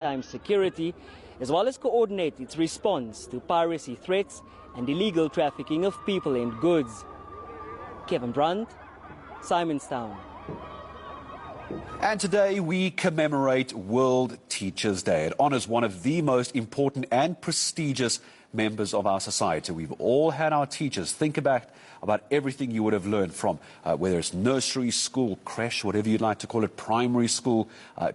maritime security, as well as coordinate its response to piracy threats and illegal trafficking of people and goods. Kevin Brandt, Simonstown. And today we commemorate World Teachers' Day. It honors one of the most important and prestigious members of our society. We've all had our teachers. Think back about everything you would have learned from, whether it's nursery, school, creche, whatever you'd like to call it, primary school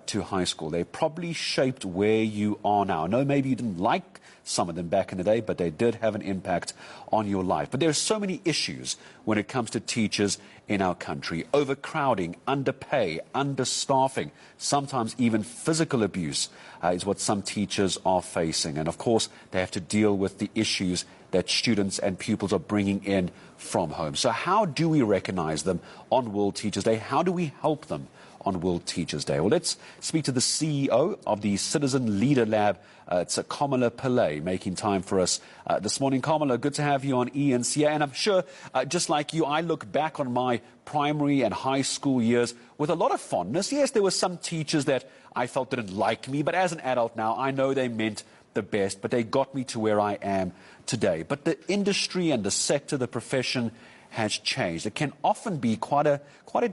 to high school. They probably shaped where you are now. I know maybe you didn't like some of them back in the day, but they did have an impact on your life. But there are so many issues when it comes to teachers in our country. Overcrowding, underpay, understaffing, sometimes even physical abuse is what some teachers are facing. And of course, they have to deal with the issues that students and pupils are bringing in from home. So how do we recognize them on World Teachers' Day? How do we help them on World Teachers' Day? Well, let's speak to the CEO of the Citizen Leader Lab. It's Komala Pillay making time for us this morning. Komala, good to have you on ENCA. And I'm sure, just like you, I look back on my primary and high school years with a lot of fondness. Yes, there were some teachers that I felt didn't like me, but as an adult now, I know they meant the best, but they got me to where I am today. But the industry and the sector, the profession has changed. It can often be quite a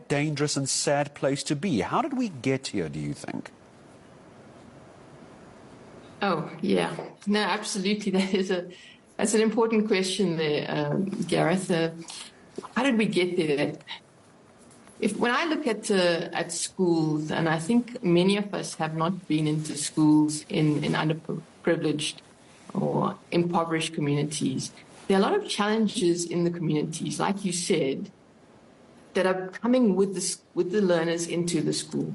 dangerous and sad place to be. How did we get here, do you think? Oh, yeah. No, absolutely. That's an important question there, Gareth. How did we get there? When I look at schools, and I think many of us have not been into schools in underprivileged or impoverished communities, there are a lot of challenges in the communities, like you said, that are coming with the learners into the school.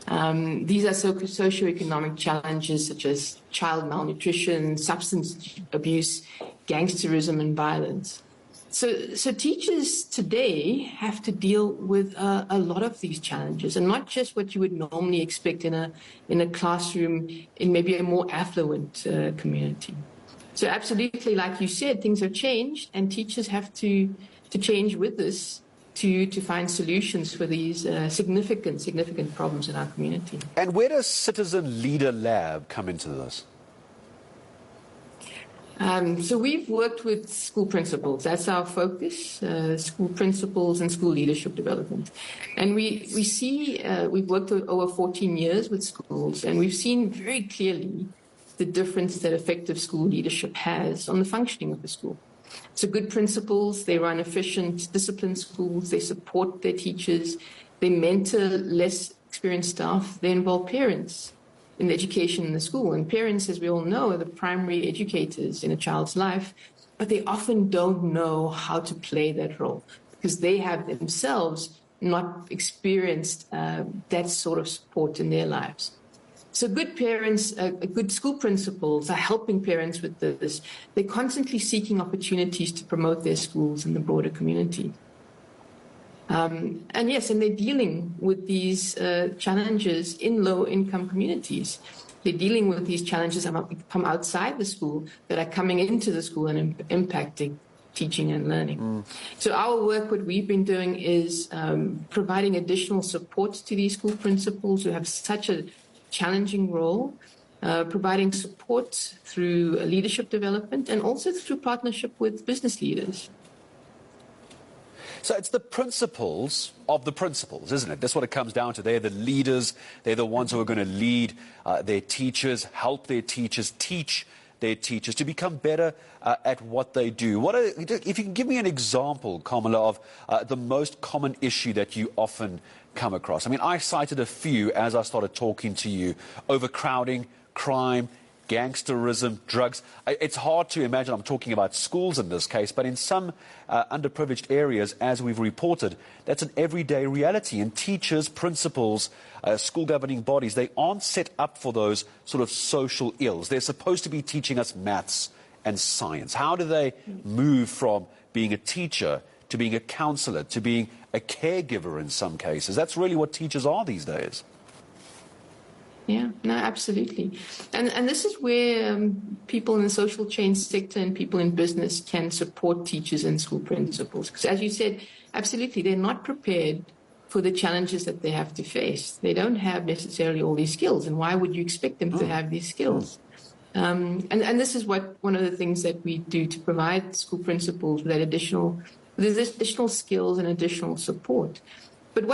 These are socioeconomic challenges such as child malnutrition, substance abuse, gangsterism, and violence. So teachers today have to deal with a lot of these challenges, and not just what you would normally expect in a classroom in maybe a more affluent community. So absolutely, like you said, things have changed, and teachers have to change with this to find solutions for these significant problems in our community. And where does Citizen Leader Lab come into this? So we've worked with school principals. That's our focus, school principals and school leadership development. And we see, we've worked over 14 years with schools, and we've seen very clearly the difference that effective school leadership has on the functioning of the school. So good principals, they run efficient, disciplined schools, they support their teachers, they mentor less experienced staff, they involve parents in the education in the school. And parents, as we all know, are the primary educators in a child's life, but they often don't know how to play that role because they have themselves not experienced that sort of support in their lives. So good parents, good school principals are helping parents with this. They're constantly seeking opportunities to promote their schools in the broader community. And they're dealing with these challenges in low-income communities. They're dealing with these challenges from outside the school that are coming into the school and impacting teaching and learning. So our work, what we've been doing is providing additional support to these school principals who have such a challenging role, providing support through leadership development and also through partnership with business leaders. So it's the principals of the principals, isn't it? That's what it comes down to. They're the leaders. They're the ones who are going to lead their teachers, help their teachers, teach their teachers to become better at what they do. If you can give me an example, Komala, of the most common issue that you often come across. I mean, I cited a few as I started talking to you: overcrowding, crime, gangsterism, drugs. It's hard to imagine, I'm talking about schools in this case, but in some underprivileged areas, as we've reported, that's an everyday reality. And teachers, principals, school governing bodies, they aren't set up for those sort of social ills. They're supposed to be teaching us maths and science. How do they move from being a teacher to being a counselor, to being a caregiver in some cases? That's really what teachers are these days. Yeah, no, absolutely. And this is where people in the social change sector and people in business can support teachers and school principals. Because as you said, absolutely, they're not prepared for the challenges that they have to face. They don't have necessarily all these skills, and why would you expect them to have these skills? And this is one of the things that we do to provide school principals with additional skills and additional support. But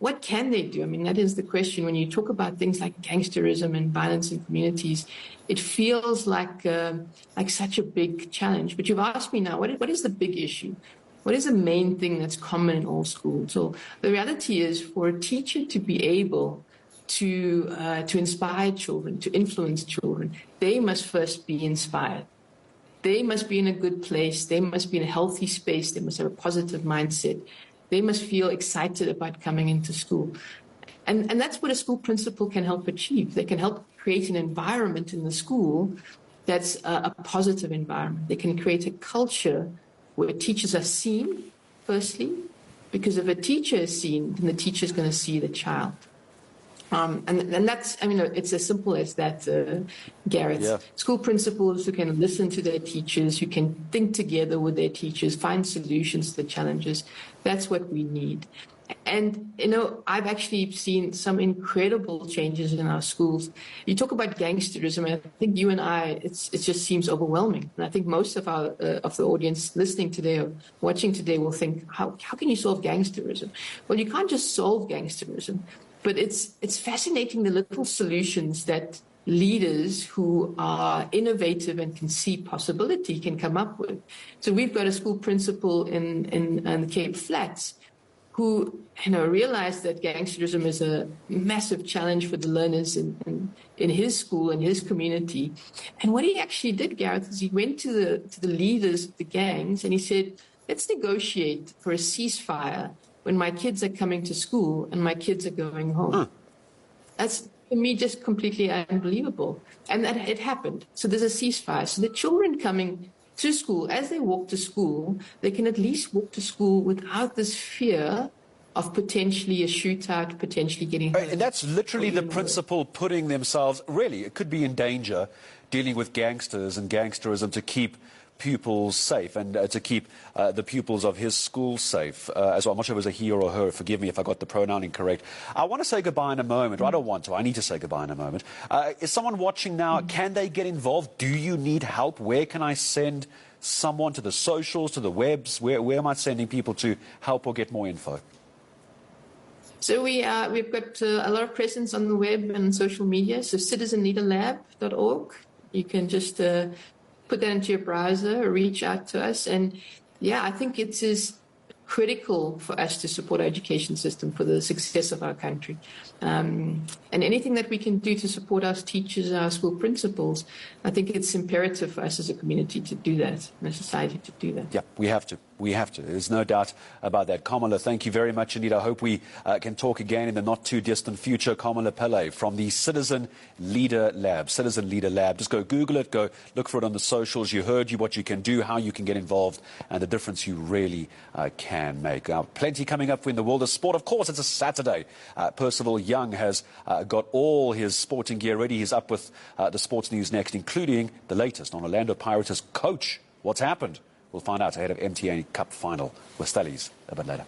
what can they do? I mean, that is the question. When you talk about things like gangsterism and violence in communities, it feels like such a big challenge. But you've asked me now, what is the big issue? What is the main thing that's common in all schools? So the reality is, for a teacher to be able to inspire children, to influence children, they must first be inspired. They must be in a good place. They must be in a healthy space. They must have a positive mindset. They must feel excited about coming into school. And that's what a school principal can help achieve. They can help create an environment in the school that's a positive environment. They can create a culture where teachers are seen, firstly, because if a teacher is seen, then the teacher is going to see the child. And that's, I mean, it's as simple as that, Garrett. Yeah. School principals who can listen to their teachers, who can think together with their teachers, find solutions to the challenges. That's what we need. And, I've actually seen some incredible changes in our schools. You talk about gangsterism, and I think you and I, it just seems overwhelming. And I think most of the audience listening today or watching today will think, how can you solve gangsterism? Well, you can't just solve gangsterism. But it's fascinating, the little solutions that leaders who are innovative and can see possibility can come up with. So we've got a school principal in the Cape Flats who realized that gangsterism is a massive challenge for the learners in his school and his community. And what he actually did, Gareth, is he went to the leaders of the gangs and he said, let's negotiate for a ceasefire when my kids are coming to school and my kids are going home. That's, for me, just completely unbelievable. And that it happened. So there's a ceasefire. So the children coming to school, as they walk to school, they can at least walk to school without this fear of potentially a shootout, potentially getting hurt. And that's literally the principal putting themselves, really, it could be in danger, dealing with gangsters and gangsterism to keep pupils safe and to keep the pupils of his school safe as well. I'm not sure if it was a he or a her. Forgive me if I got the pronoun incorrect. I want to say goodbye in a moment. Or I don't want to. I need to say goodbye in a moment. Is someone watching now? Can they get involved? Do you need help? Where can I send someone? To the socials, to the webs? Where am I sending people to help or get more info? So we've got a lot of presence on the web and social media. So citizenleaderlab.org. You can just put that into your browser, reach out to us. And I think it is critical for us to support our education system for the success of our country. And anything that we can do to support our teachers and our school principals, I think it's imperative for us as a community to do that, and a society to do that. Yeah, we have to. We have to. There's no doubt about that. Komala, thank you very much indeed. I hope we can talk again in the not-too-distant future. Komala Pillay from the Citizen Leader Lab. Citizen Leader Lab. Just go Google it. Go look for it on the socials. You heard what you can do, how you can get involved, and the difference you really can make. Plenty coming up in the world of sport. Of course, it's a Saturday. Percival Young has got all his sporting gear ready. He's up with the sports news next, including the latest on Orlando Pirates' coach. What's happened? We'll find out ahead of MTN Cup final with Stellies a bit later.